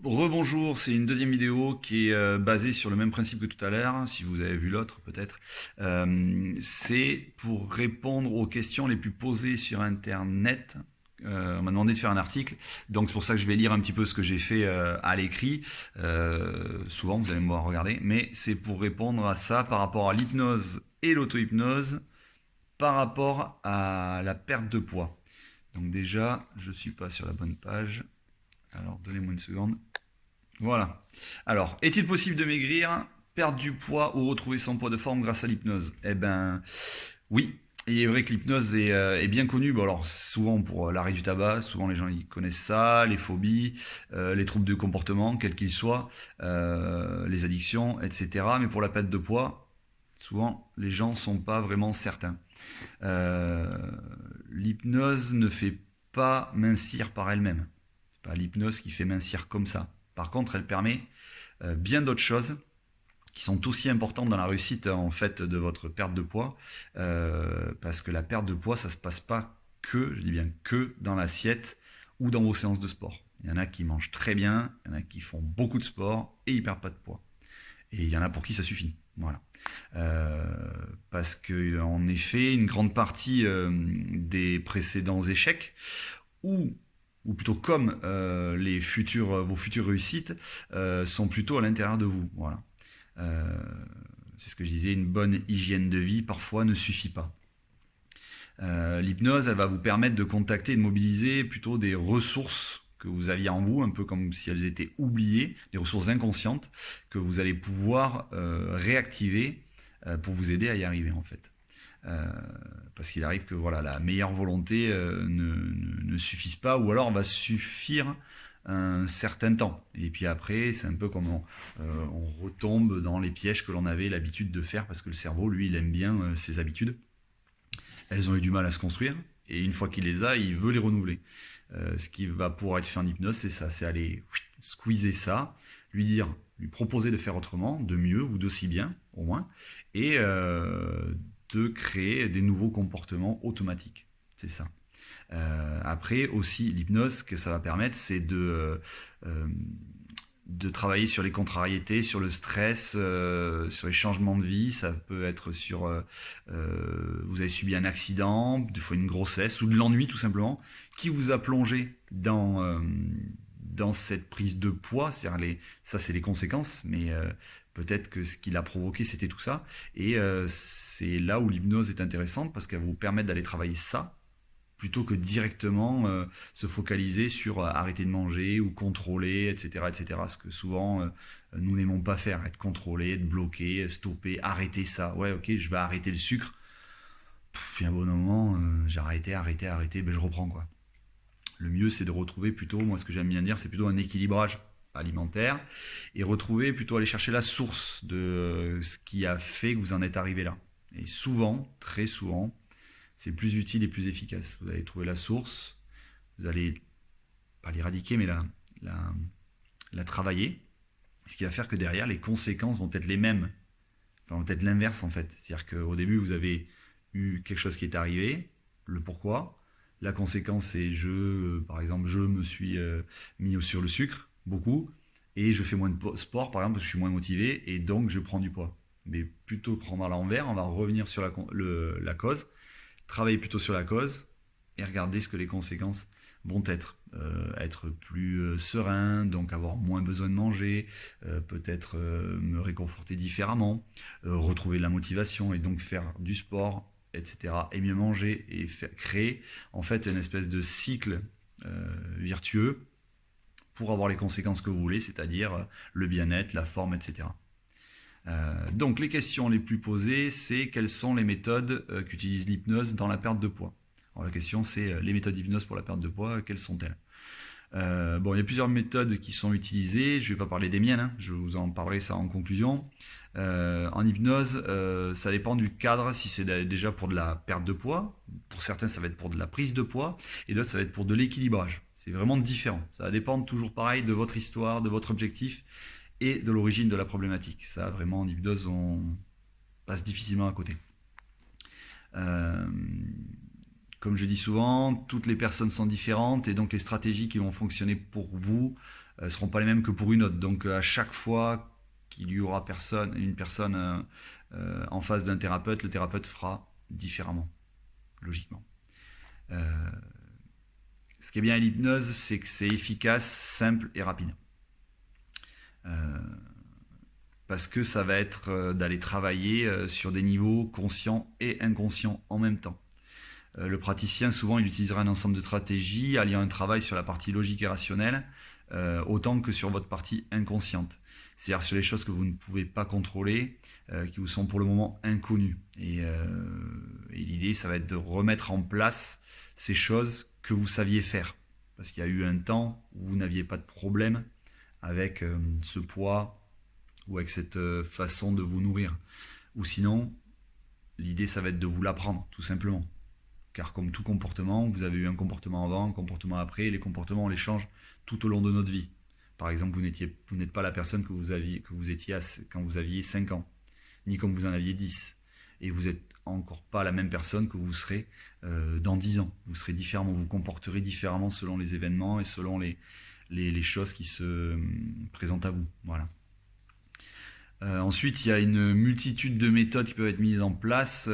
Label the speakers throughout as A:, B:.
A: Rebonjour, c'est une deuxième vidéo qui est basée sur le même principe que tout à l'heure, si vous avez vu l'autre peut-être. C'est pour répondre aux questions les plus posées sur Internet. On m'a demandé de faire un article, donc c'est pour ça que je vais lire un petit peu ce que j'ai fait à l'écrit. Souvent, vous allez me voir regarder, mais c'est pour répondre à ça par rapport à l'hypnose et l'auto-hypnose, par rapport à la perte de poids. Donc déjà, je ne suis pas sur la bonne page. Alors, donnez-moi une seconde. Voilà. Alors, est-il possible de maigrir, perdre du poids ou retrouver son poids de forme grâce à l'hypnose? Eh ben, oui. Et il est vrai que l'hypnose est bien connue. Bon, alors, souvent pour l'arrêt du tabac, souvent les gens ils connaissent ça, les phobies, les troubles de comportement, quels qu'ils soient, les addictions, etc. Mais pour la perte de poids, souvent les gens ne sont pas vraiment certains. Euh, L'hypnose ne fait pas mincir par elle-même. C'est pas l'hypnose qui fait mincir comme ça. Par contre, elle permet bien d'autres choses qui sont aussi importantes dans la réussite en fait de votre perte de poids, parce que la perte de poids, ça se passe pas que, je dis bien que, dans l'assiette ou dans vos séances de sport. Il y en a qui mangent très bien, il y en a qui font beaucoup de sport et ils perdent pas de poids. Et il y en a pour qui ça suffit. Voilà. Euh, Parce que en effet, une grande partie des précédents échecs, ou ou plutôt comme vos futures réussites, sont plutôt à l'intérieur de vous. Voilà. Euh, c'est ce que je disais, une bonne hygiène de vie parfois ne suffit pas. L'hypnose, elle va vous permettre de contacter et de mobiliser plutôt des ressources que vous aviez en vous, un peu comme si elles étaient oubliées, des ressources inconscientes que vous allez pouvoir réactiver pour vous aider à y arriver en fait. Euh, Parce qu'il arrive que voilà, la meilleure volonté ne suffise pas, ou alors va suffire un certain temps. Et puis après, c'est un peu comme on retombe dans les pièges que l'on avait l'habitude de faire, parce que le cerveau, lui, il aime bien ses habitudes. Elles ont eu du mal à se construire, et une fois qu'il les a, il veut les renouveler. Ce qui va pouvoir être fait en hypnose, c'est ça, c'est aller squeezer ça, lui proposer de faire autrement, de mieux ou d'aussi bien, au moins, et de créer des nouveaux comportements automatiques. C'est ça. Après aussi, l'hypnose, ce que ça va permettre, c'est euh, de travailler sur les contrariétés, sur le stress, sur les changements de vie. Ça peut être sur vous avez subi un accident, des fois une grossesse ou de l'ennui tout simplement, qui vous a plongé dans cette prise de poids. Ça, c'est les conséquences, mais peut-être que ce qui l'a provoqué, c'était tout ça. Et c'est là où l'hypnose est intéressante parce qu'elle va vous permettre d'aller travailler ça plutôt que directement se focaliser sur arrêter de manger ou contrôler, etc., etc. Ce que souvent nous n'aimons pas faire, être contrôlé, être bloqué, stopper, arrêter ça. Ouais, ok, je vais arrêter le sucre. Puis à un bon moment, j'ai arrêté, ben je reprends quoi. Le mieux, c'est de retrouver plutôt, moi ce que j'aime bien dire, c'est plutôt un équilibrage alimentaire et retrouver plutôt aller chercher la source de ce qui a fait que vous en êtes arrivé là. Et souvent, très souvent, c'est plus utile et plus efficace. Vous allez trouver la source, vous allez pas l'éradiquer, mais la, la travailler, ce qui va faire que derrière, les conséquences vont être les mêmes. Enfin, vont être l'inverse en fait. C'est-à-dire qu'au début, vous avez eu quelque chose qui est arrivé, le pourquoi. La conséquence, c'est par exemple, je me suis mis sur le sucre, beaucoup, et je fais moins de sport, par exemple, parce que je suis moins motivé, et donc je prends du poids. Mais plutôt que prendre à l'envers, on va revenir sur la cause, travailler plutôt sur la cause et regarder ce que les conséquences vont être. Être plus serein, donc avoir moins besoin de manger, peut-être me réconforter différemment, retrouver de la motivation et donc faire du sport, etc. et mieux manger et créer en fait une espèce de cycle vertueux pour avoir les conséquences que vous voulez, c'est-à-dire le bien-être, la forme, etc. Donc les questions les plus posées, c'est quelles sont les méthodes qu'utilise l'hypnose dans la perte de poids. Alors la question c'est les méthodes d'hypnose pour la perte de poids, quelles sont-elles? Bon, il y a plusieurs méthodes qui sont utilisées, je ne vais pas parler des miennes, hein, je vous en parlerai ça en conclusion. En hypnose, ça dépend du cadre, si c'est déjà pour de la perte de poids, pour certains ça va être pour de la prise de poids, et d'autres ça va être pour de l'équilibrage. C'est vraiment différent, ça va dépendre toujours pareil de votre histoire, de votre objectif, et de l'origine de la problématique. Ça, vraiment, en hypnose, on passe difficilement à côté. Euh, comme je dis souvent, toutes les personnes sont différentes et donc les stratégies qui vont fonctionner pour vous ne seront pas les mêmes que pour une autre. Donc à chaque fois qu'il y aura une personne en face d'un thérapeute, le thérapeute fera différemment, logiquement. Ce qui est bien à l'hypnose, c'est que c'est efficace, simple et rapide. Parce que ça va être d'aller travailler sur des niveaux conscients et inconscients en même temps. Le praticien, souvent, il utilisera un ensemble de stratégies alliant un travail sur la partie logique et rationnelle, autant que sur votre partie inconsciente. C'est-à-dire sur les choses que vous ne pouvez pas contrôler, qui vous sont pour le moment inconnues. Et l'idée, ça va être de remettre en place ces choses que vous saviez faire. Parce qu'il y a eu un temps où vous n'aviez pas de problème avec ce poids ou avec cette façon de vous nourrir. Ou sinon, l'idée, ça va être de vous l'apprendre, tout simplement. Car comme tout comportement, vous avez eu un comportement avant, un comportement après, et les comportements, on les change tout au long de notre vie. Par exemple, vous n'êtes pas la personne que vous étiez quand vous aviez 5 ans, ni comme vous en aviez 10. Et vous n'êtes encore pas la même personne que vous serez dans 10 ans. Vous serez différemment, vous vous comporterez différemment selon les événements et selon les choses qui se présentent à vous. Voilà. Ensuite, il y a une multitude de méthodes qui peuvent être mises en place,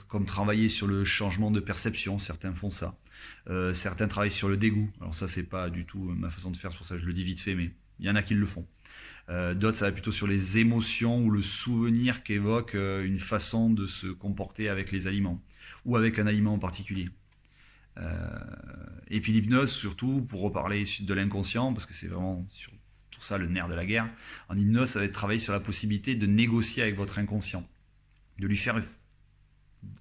A: comme travailler sur le changement de perception. Certains font ça. Certains travaillent sur le dégoût. Alors ça, c'est pas du tout ma façon de faire, c'est pour ça que je le dis vite fait, mais il y en a qui le font. D'autres, ça va plutôt sur les émotions ou le souvenir qu'évoque une façon de se comporter avec les aliments, ou avec un aliment en particulier. Et puis l'hypnose, surtout, pour reparler de l'inconscient, parce que c'est vraiment ça le nerf de la guerre. En hypnose, ça va être travailler sur la possibilité de négocier avec votre inconscient, de lui faire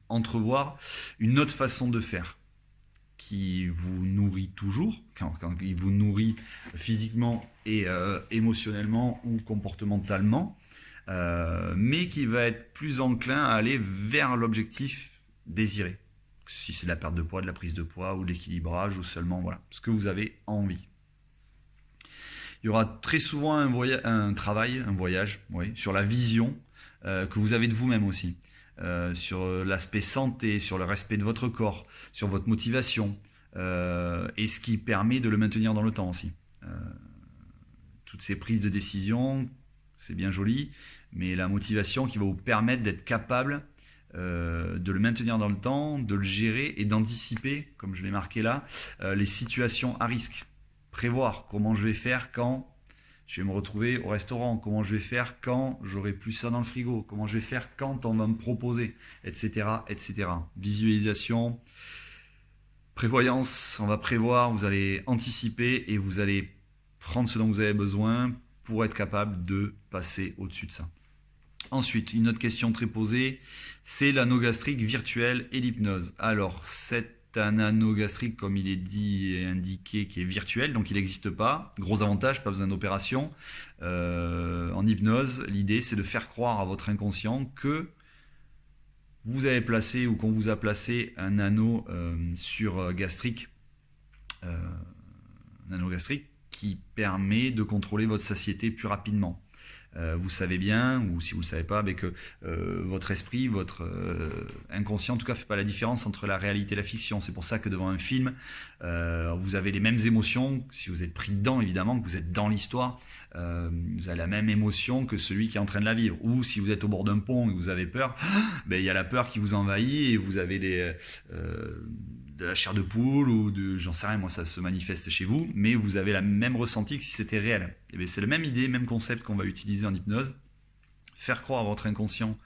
A: entrevoir une autre façon de faire qui vous nourrit toujours, quand il vous nourrit physiquement et émotionnellement ou comportementalement, mais qui va être plus enclin à aller vers l'objectif désiré. Si c'est de la perte de poids, de la prise de poids ou de l'équilibrage ou seulement voilà, ce que vous avez envie. Il y aura très souvent un voyage, sur la vision que vous avez de vous-même aussi, sur l'aspect santé, sur le respect de votre corps, sur votre motivation, et ce qui permet de le maintenir dans le temps aussi. Toutes ces prises de décision, c'est bien joli, mais la motivation qui va vous permettre d'être capable de le maintenir dans le temps, de le gérer et d'anticiper, comme je l'ai marqué là, les situations à risque. Prévoir comment je vais faire quand je vais me retrouver au restaurant, comment je vais faire quand j'aurai plus ça dans le frigo, comment je vais faire quand on va me proposer, etc., etc. Visualisation, prévoyance, on va prévoir, vous allez anticiper et vous allez prendre ce dont vous avez besoin pour être capable de passer au-dessus de ça. Ensuite, une autre question très posée, c'est l'anogastrique virtuelle et l'hypnose. Alors, un anneau gastrique, comme il est dit et indiqué, qui est virtuel, donc il n'existe pas. Gros avantage, pas besoin d'opération. En hypnose, l'idée, c'est de faire croire à votre inconscient que vous avez placé ou qu'on vous a placé un anneau gastrique, un anneau gastrique qui permet de contrôler votre satiété plus rapidement. Vous savez bien, ou si vous ne le savez pas, que votre esprit, votre inconscient, en tout cas, ne fait pas la différence entre la réalité et la fiction. C'est pour ça que devant un film, vous avez les mêmes émotions, si vous êtes pris dedans, évidemment, que vous êtes dans l'histoire, vous avez la même émotion que celui qui est en train de la vivre. Ou si vous êtes au bord d'un pont et que vous avez peur, il y a la peur qui vous envahit et vous avez de la chair de poule ou j'en sais rien, moi ça se manifeste chez vous, mais vous avez la même ressenti que si c'était réel. Et c'est la même idée, même concept qu'on va utiliser en hypnose. Faire croire à votre inconscient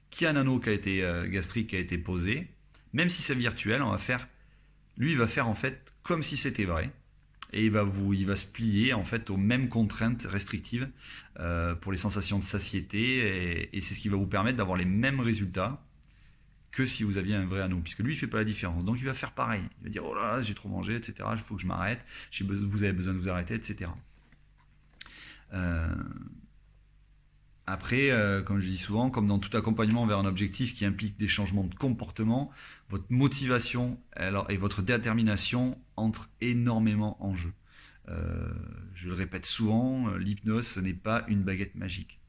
A: qu'il y a un anneau gastrique qui a été posé, même si c'est virtuel, lui il va faire en fait comme si c'était vrai, et il va se plier en fait aux mêmes contraintes restrictives pour les sensations de satiété, et c'est ce qui va vous permettre d'avoir les mêmes résultats que si vous aviez un vrai anneau, puisque lui il ne fait pas la différence. Donc il va faire pareil, il va dire oh là là j'ai trop mangé, etc., il faut que je m'arrête, vous avez besoin de vous arrêter, etc. Après, comme je dis souvent, comme dans tout accompagnement vers un objectif qui implique des changements de comportement, votre motivation et votre détermination entrent énormément en jeu. Je le répète souvent, l'hypnose ce n'est pas une baguette magique.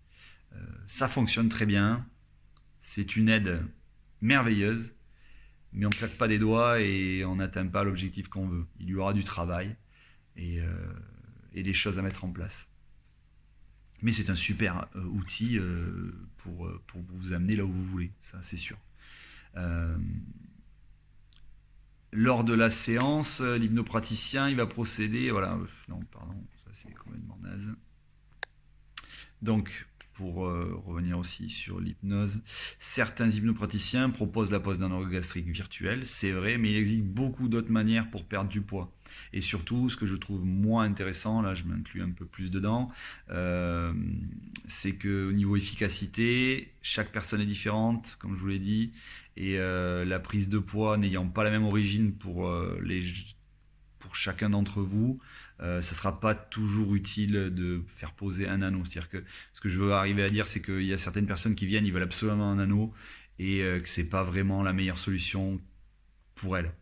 A: Ça fonctionne très bien, c'est une aide merveilleuse, mais on ne claque pas des doigts et on n'atteint pas l'objectif qu'on veut. Il y aura du travail et des choses à mettre en place. Mais c'est un super outil pour vous amener là où vous voulez, ça c'est sûr. Lors de la séance, l'hypnopraticien il va procéder, voilà, non pardon, ça c'est complètement naze. Donc, pour revenir aussi sur l'hypnose, certains hypnopraticiens proposent la pose d'un orgue gastrique virtuel, c'est vrai, mais il existe beaucoup d'autres manières pour perdre du poids. Et surtout, ce que je trouve moins intéressant, là je m'inclus un peu plus dedans, c'est qu'au niveau efficacité, chaque personne est différente, comme je vous l'ai dit, et la prise de poids n'ayant pas la même origine pour chacun d'entre vous, ça ne sera pas toujours utile de faire poser un anneau. C'est-à-dire que ce que je veux arriver à dire, c'est qu'il y a certaines personnes qui viennent, ils veulent absolument un anneau et que ce n'est pas vraiment la meilleure solution pour elles.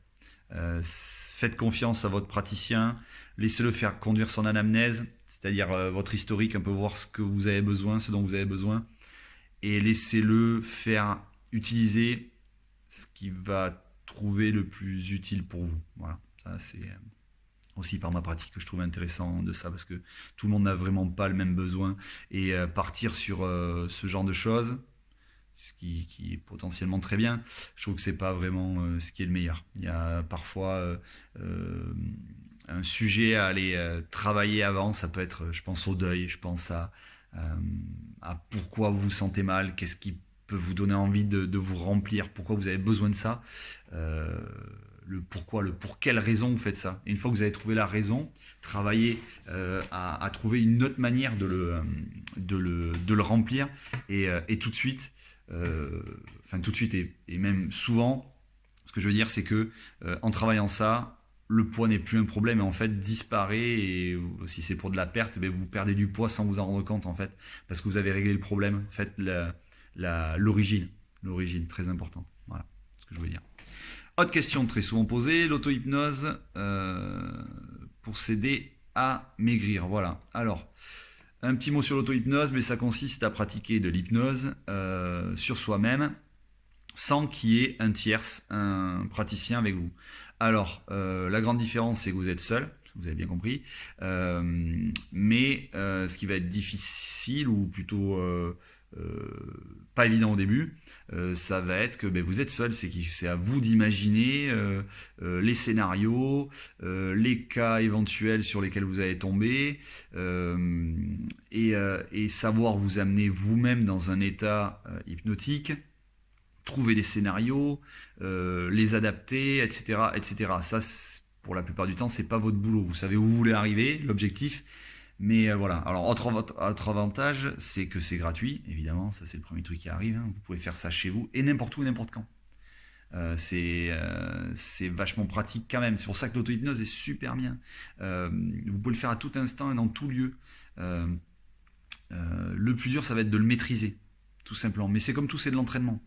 A: Faites confiance à votre praticien, laissez-le faire conduire son anamnèse, c'est-à-dire votre historique, un peu voir ce que vous avez besoin, ce dont vous avez besoin, et laissez-le faire utiliser ce qui va trouver le plus utile pour vous. Voilà, ça c'est aussi par ma pratique que je trouve intéressant de ça, parce que tout le monde n'a vraiment pas le même besoin, et partir sur ce genre de choses, qui est potentiellement très bien, je trouve que c'est pas vraiment ce qui est le meilleur. Il y a parfois un sujet à aller travailler avant, ça peut être, je pense au deuil, je pense à pourquoi vous vous sentez mal, qu'est-ce qui peut vous donner envie de vous remplir, pourquoi vous avez besoin de ça, le pourquoi, pour quelle raison vous faites ça. Et une fois que vous avez trouvé la raison, travaillez à trouver une autre manière de le remplir, et tout de suite, enfin tout de suite et même souvent, ce que je veux dire, c'est que en travaillant ça, le poids n'est plus un problème et en fait disparaît, et si c'est pour de la perte, vous perdez du poids sans vous en rendre compte en fait, parce que vous avez réglé le problème. Faites l'origine, très important. Voilà ce que je veux dire. Autre question très souvent posée, l'auto-hypnose pour s'aider à maigrir. Voilà. Alors, un petit mot sur l'auto-hypnose, mais ça consiste à pratiquer de l'hypnose sur soi-même sans qu'il y ait un tierce, un praticien avec vous. Alors, la grande différence, c'est que vous êtes seul, vous avez bien compris, mais ce qui va être difficile, ou plutôt pas évident au début, ça va être que vous êtes seul, c'est à vous d'imaginer les scénarios, les cas éventuels sur lesquels vous allez tomber, et savoir vous amener vous-même dans un état hypnotique, trouver des scénarios, les adapter, etc. etc. Ça, pour la plupart du temps, c'est pas votre boulot. Vous savez où vous voulez arriver, l'objectif. Mais voilà. Alors, autre avantage, c'est que c'est gratuit, évidemment. Ça, c'est le premier truc qui arrive. Hein. Vous pouvez faire ça chez vous et n'importe où et n'importe quand. C'est vachement pratique quand même. C'est pour ça que l'auto-hypnose est super bien. Vous pouvez le faire à tout instant et dans tout lieu. Le plus dur, ça va être de le maîtriser, tout simplement. Mais c'est comme tout, c'est de l'entraînement.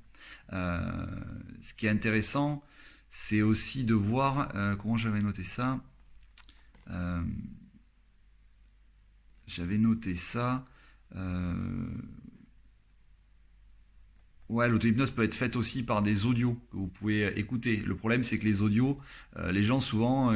A: Ce qui est intéressant, c'est aussi de voir comment j'avais noté ça. J'avais noté ça. Ouais, l'auto-hypnose peut être faite aussi par des audios que vous pouvez écouter. Le problème, c'est que les audios, les gens souvent,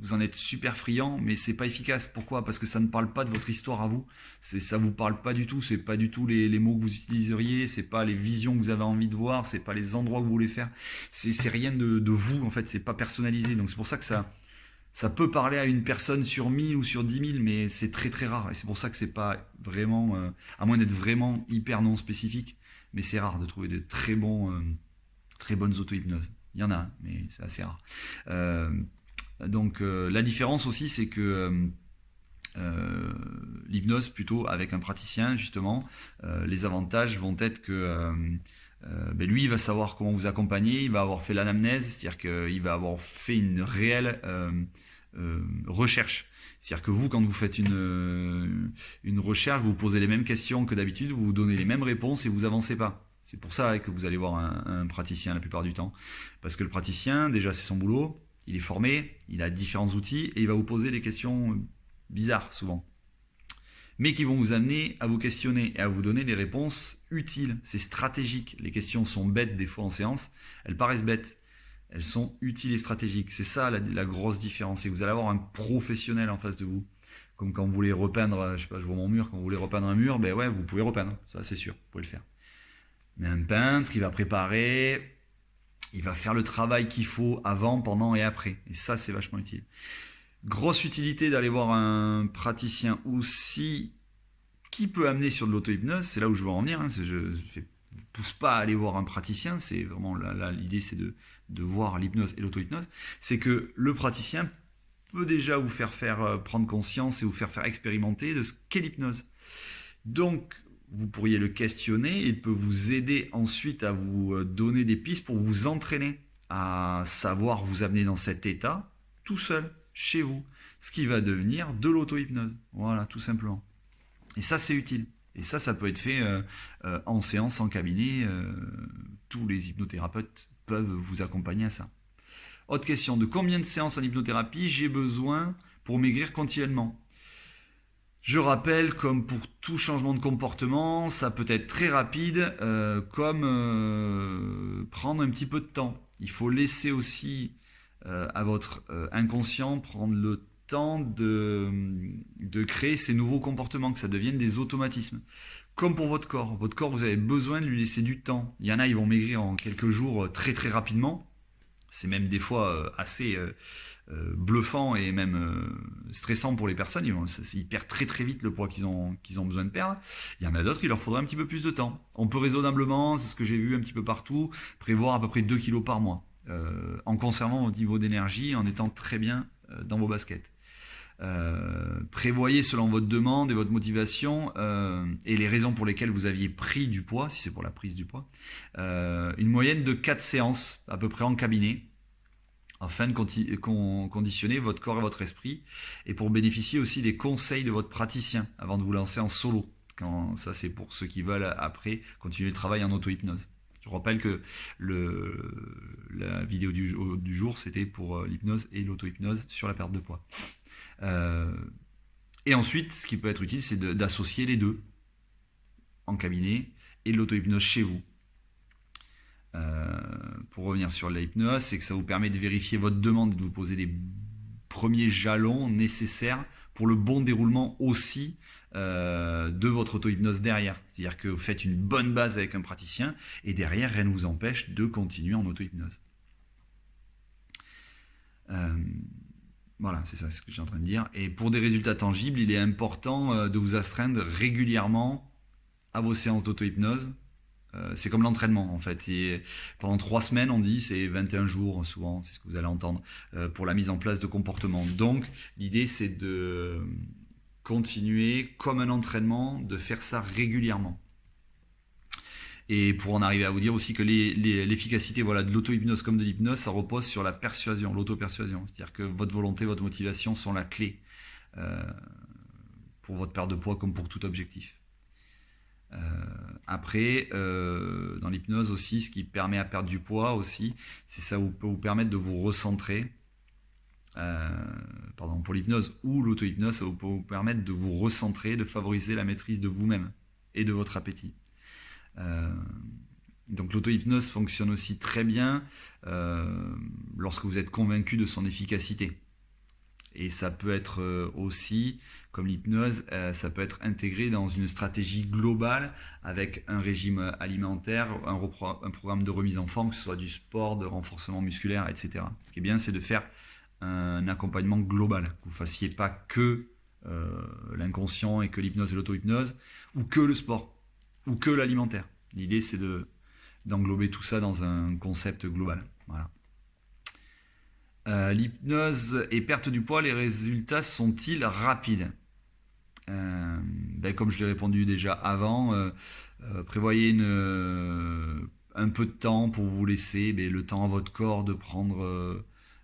A: vous en êtes super friands, mais c'est pas efficace. Pourquoi? Parce que ça ne parle pas de votre histoire à vous. Ça vous parle pas du tout. C'est pas du tout les mots que vous utiliseriez. C'est pas les visions que vous avez envie de voir. C'est pas les endroits que vous voulez faire. C'est rien de vous en fait. C'est pas personnalisé. Donc c'est pour ça que ça peut parler à une personne sur 1000 ou sur 10 000, mais c'est très très rare. Et c'est pour ça que c'est pas vraiment, à moins d'être vraiment hyper non spécifique, mais c'est rare de trouver de très bonnes auto-hypnoses. Il y en a, mais c'est assez rare. Donc la différence aussi, c'est que l'hypnose, plutôt avec un praticien, justement, les avantages vont être que lui, il va savoir comment vous accompagner, il va avoir fait l'anamnèse, c'est-à-dire qu'il va avoir fait une réelle recherche. C'est-à-dire que vous, quand vous faites une recherche, vous posez les mêmes questions que d'habitude, vous donnez les mêmes réponses et vous avancez pas. C'est pour ça que vous allez voir un praticien la plupart du temps. Parce que le praticien, déjà, c'est son boulot, il est formé, il a différents outils et il va vous poser des questions bizarres souvent. mais qui vont vous amener à vous questionner et à vous donner des réponses utiles. C'est stratégique. Les questions sont bêtes des fois en séance, elles paraissent bêtes. Elles sont utiles et stratégiques. C'est ça la grosse différence. Et vous allez avoir un professionnel en face de vous. Comme quand vous voulez repeindre, je sais pas, je vois mon mur, quand vous voulez repeindre un mur, ben ouais, vous pouvez repeindre. Ça, c'est sûr, vous pouvez le faire. Mais un peintre, il va préparer, il va faire le travail qu'il faut avant, pendant et après. Et ça, c'est vachement utile. Grosse utilité d'aller voir un praticien aussi qui peut amener sur de l'auto-hypnose. C'est là où je veux en venir. Hein, je ne pousse pas à aller voir un praticien. C'est vraiment là, l'idée, c'est de voir l'hypnose et l'auto-hypnose. C'est que le praticien peut déjà vous faire prendre conscience et vous faire expérimenter de ce qu'est l'hypnose. Donc, vous pourriez le questionner, il peut vous aider ensuite à vous donner des pistes pour vous entraîner à savoir vous amener dans cet état tout seul, chez vous, ce qui va devenir de l'auto-hypnose. Voilà, tout simplement. Et ça, c'est utile. Et ça peut être fait en séance, en cabinet. Tous les hypnothérapeutes peuvent vous accompagner à ça. Autre question, de combien de séances en hypnothérapie j'ai besoin pour maigrir continuellement ? Je rappelle, comme pour tout changement de comportement, ça peut être très rapide, comme prendre un petit peu de temps. Il faut laisser aussi à votre inconscient prendre le temps de créer ces nouveaux comportements, que ça devienne des automatismes. Comme pour votre corps. Votre corps, vous avez besoin de lui laisser du temps. Il y en a, ils vont maigrir en quelques jours très très rapidement. C'est même des fois assez bluffant et même stressant pour les personnes. Ils perdent très très vite le poids qu'ils ont besoin de perdre. Il y en a d'autres, il leur faudra un petit peu plus de temps. On peut raisonnablement, c'est ce que j'ai vu un petit peu partout, prévoir à peu près 2 kilos par mois, en conservant votre niveau d'énergie, en étant très bien dans vos baskets. Prévoyez selon votre demande et votre motivation et les raisons pour lesquelles vous aviez pris du poids, si c'est pour la prise du poids, une moyenne de 4 séances à peu près en cabinet, afin de conditionner votre corps et votre esprit, et pour bénéficier aussi des conseils de votre praticien avant de vous lancer en solo. Ça, c'est pour ceux qui veulent après continuer le travail en auto-hypnose. Je rappelle que la vidéo du jour, c'était pour l'hypnose et l'auto-hypnose sur la perte de poids. Et ensuite, ce qui peut être utile, c'est d'associer les deux en cabinet et l'auto-hypnose chez vous. Pour revenir sur l'hypnose, c'est que ça vous permet de vérifier votre demande, de vous poser des premiers jalons nécessaires pour le bon déroulement aussi de votre auto-hypnose derrière. C'est-à-dire que vous faites une bonne base avec un praticien et derrière, rien ne vous empêche de continuer en auto-hypnose. Voilà, c'est ça ce que je suis en train de dire. Et pour des résultats tangibles, il est important de vous astreindre régulièrement à vos séances d'auto-hypnose. C'est comme l'entraînement en fait. Et pendant 3 semaines, on dit, c'est 21 jours souvent, c'est ce que vous allez entendre, pour la mise en place de comportements. Donc, l'idée, c'est de continuer comme un entraînement, de faire ça régulièrement. Et pour en arriver à vous dire aussi que l'efficacité de l'auto-hypnose comme de l'hypnose, ça repose sur la persuasion, l'auto-persuasion. C'est-à-dire que votre volonté, votre motivation sont la clé pour votre perte de poids comme pour tout objectif. Après, dans l'hypnose aussi, ce qui permet à perdre du poids aussi, c'est ça peut vous permettre de vous recentrer. Pour l'hypnose ou l'auto-hypnose, ça peut vous permettre de vous recentrer, de favoriser la maîtrise de vous-même et de votre appétit. Donc l'auto-hypnose fonctionne aussi très bien lorsque vous êtes convaincu de son efficacité. Et ça peut être aussi, comme l'hypnose, ça peut être intégré dans une stratégie globale avec un régime alimentaire, un programme de remise en forme, que ce soit du sport, de renforcement musculaire, etc. Ce qui est bien, c'est de faire un accompagnement global, que vous ne fassiez pas que l'inconscient et que l'hypnose et l'auto-hypnose, ou que le sport, ou que l'alimentaire. L'idée, c'est d'englober tout ça dans un concept global. Voilà. L'hypnose et perte du poids, les résultats sont-ils rapides ? Comme je l'ai répondu déjà avant, prévoyez un peu de temps pour vous laisser le temps à votre corps de prendre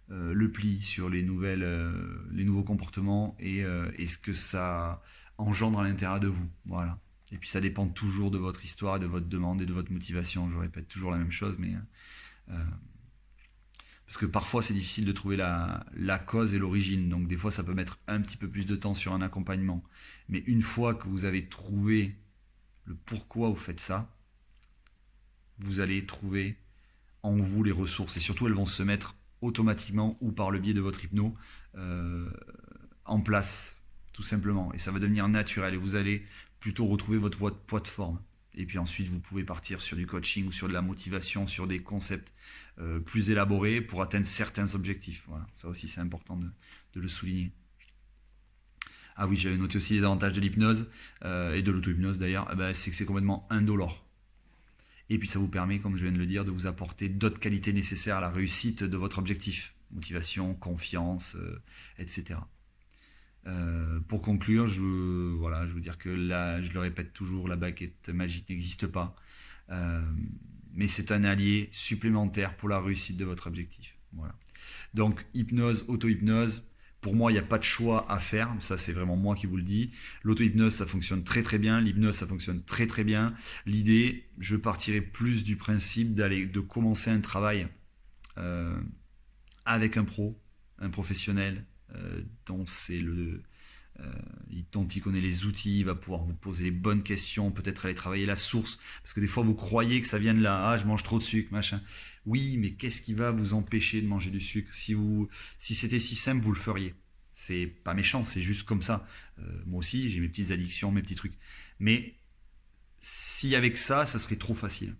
A: le pli sur les nouveaux comportements et ce que ça engendre à l'intérieur de vous. Voilà. Et puis ça dépend toujours de votre histoire, de votre demande et de votre motivation. Je répète toujours la même chose, mais Parce que parfois, c'est difficile de trouver la cause et l'origine. Donc, des fois, ça peut mettre un petit peu plus de temps sur un accompagnement. Mais une fois que vous avez trouvé le pourquoi vous faites ça, vous allez trouver en vous les ressources. Et surtout, elles vont se mettre automatiquement ou par le biais de votre hypno euh, en place, tout simplement. Et ça va devenir naturel. Et vous allez plutôt retrouver votre poids de forme. Et puis ensuite, vous pouvez partir sur du coaching ou sur de la motivation, sur des concepts plus élaborés pour atteindre certains objectifs. Voilà. Ça aussi, c'est important de le souligner. Ah oui, j'avais noté aussi les avantages de l'hypnose et de l'auto-hypnose d'ailleurs. Eh ben, c'est que c'est complètement indolore. Et puis ça vous permet, comme je viens de le dire, de vous apporter d'autres qualités nécessaires à la réussite de votre objectif. Motivation, confiance, etc. Pour conclure, je veux dire que là, je le répète toujours, la baguette magique n'existe pas. Mais c'est un allié supplémentaire pour la réussite de votre objectif. Voilà. Donc, hypnose, auto-hypnose, pour moi, il n'y a pas de choix à faire. Ça, c'est vraiment moi qui vous le dis. L'auto-hypnose, ça fonctionne très très bien. L'hypnose, ça fonctionne très très bien. L'idée, je partirais plus du principe de commencer un travail avec un pro, un professionnel dont c'est dont il connaît les outils, il va pouvoir vous poser les bonnes questions, peut-être aller travailler la source, parce que des fois vous croyez que ça vient de là, ah je mange trop de sucre, machin. Oui, mais qu'est-ce qui va vous empêcher de manger du sucre? Si c'était si simple, vous le feriez. C'est pas méchant, c'est juste comme ça. Moi aussi, j'ai mes petites addictions, mes petits trucs. Mais si avec ça, ça serait trop facile.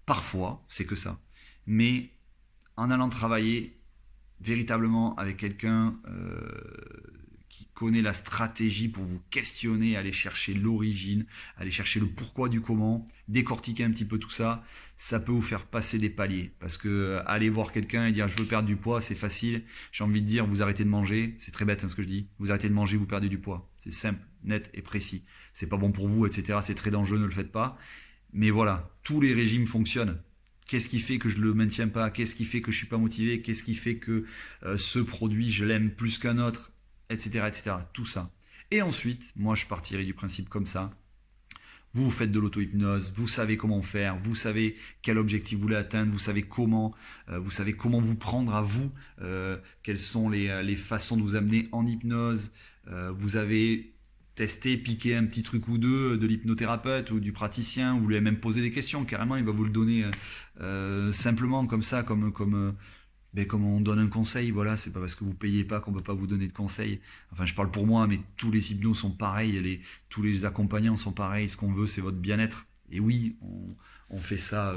A: Parfois, c'est que ça. Mais en allant travailler véritablement avec quelqu'un qui connaît la stratégie pour vous questionner, aller chercher l'origine, aller chercher le pourquoi du comment, décortiquer un petit peu tout ça, ça peut vous faire passer des paliers. Parce que aller voir quelqu'un et dire je veux perdre du poids, c'est facile. J'ai envie de dire vous arrêtez de manger, c'est très bête hein, ce que je dis. Vous arrêtez de manger, vous perdez du poids. C'est simple, net et précis. C'est pas bon pour vous, etc. C'est très dangereux, ne le faites pas. Mais voilà, tous les régimes fonctionnent. Qu'est-ce qui fait que je ne le maintiens pas? Qu'est-ce qui fait que je ne suis pas motivé? Qu'est-ce qui fait que ce produit, je l'aime plus qu'un autre? Etc., etc. Tout ça. Et ensuite, moi, je partirai du principe comme ça. Vous faites de l'auto-hypnose, vous savez comment faire, vous savez quel objectif vous voulez atteindre, vous savez comment vous prendre à vous, quelles sont les façons de vous amener en hypnose. Vous avez tester, piquer un petit truc ou deux de l'hypnothérapeute ou du praticien, ou vous lui avez même posé des questions, carrément il va vous le donner simplement comme ça, comme on donne un conseil, voilà, c'est pas parce que vous payez pas qu'on peut pas vous donner de conseils. Enfin, je parle pour moi, mais tous les hypnos sont pareils, tous les accompagnants sont pareils, ce qu'on veut c'est votre bien-être. Et oui, on fait ça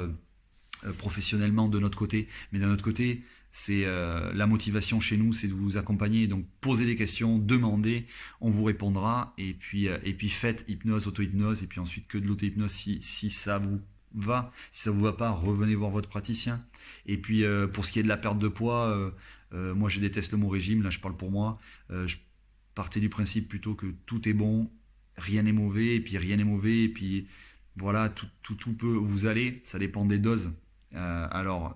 A: professionnellement de notre côté, mais d'un autre côté, c'est la motivation chez nous, c'est de vous accompagner. Donc posez des questions, demandez, on vous répondra. Et puis faites hypnose, auto-hypnose, et puis ensuite que de l'auto-hypnose si ça vous va. Si ça vous va pas, revenez voir votre praticien. Et puis pour ce qui est de la perte de poids, moi je déteste le mot régime, là je parle pour moi. Je partais du principe plutôt que tout est bon, rien n'est mauvais, et puis rien n'est mauvais, et puis voilà, tout peut vous aller, ça dépend des doses. Alors,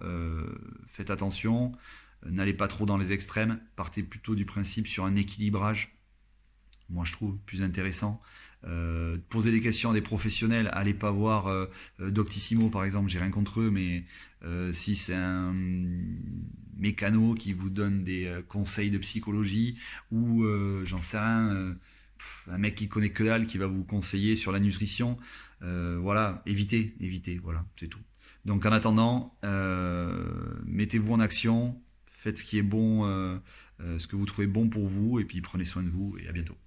A: faites attention, n'allez pas trop dans les extrêmes, partez plutôt du principe sur un équilibrage, moi je trouve plus intéressant. Posez des questions à des professionnels, allez pas voir Doctissimo par exemple, j'ai rien contre eux, mais si c'est un mécano qui vous donne des conseils de psychologie, ou j'en sais rien, un mec qui connaît que dalle qui va vous conseiller sur la nutrition, voilà, évitez, voilà, c'est tout. Donc en attendant, mettez-vous en action, faites ce qui est bon, ce que vous trouvez bon pour vous, et puis prenez soin de vous, et à bientôt.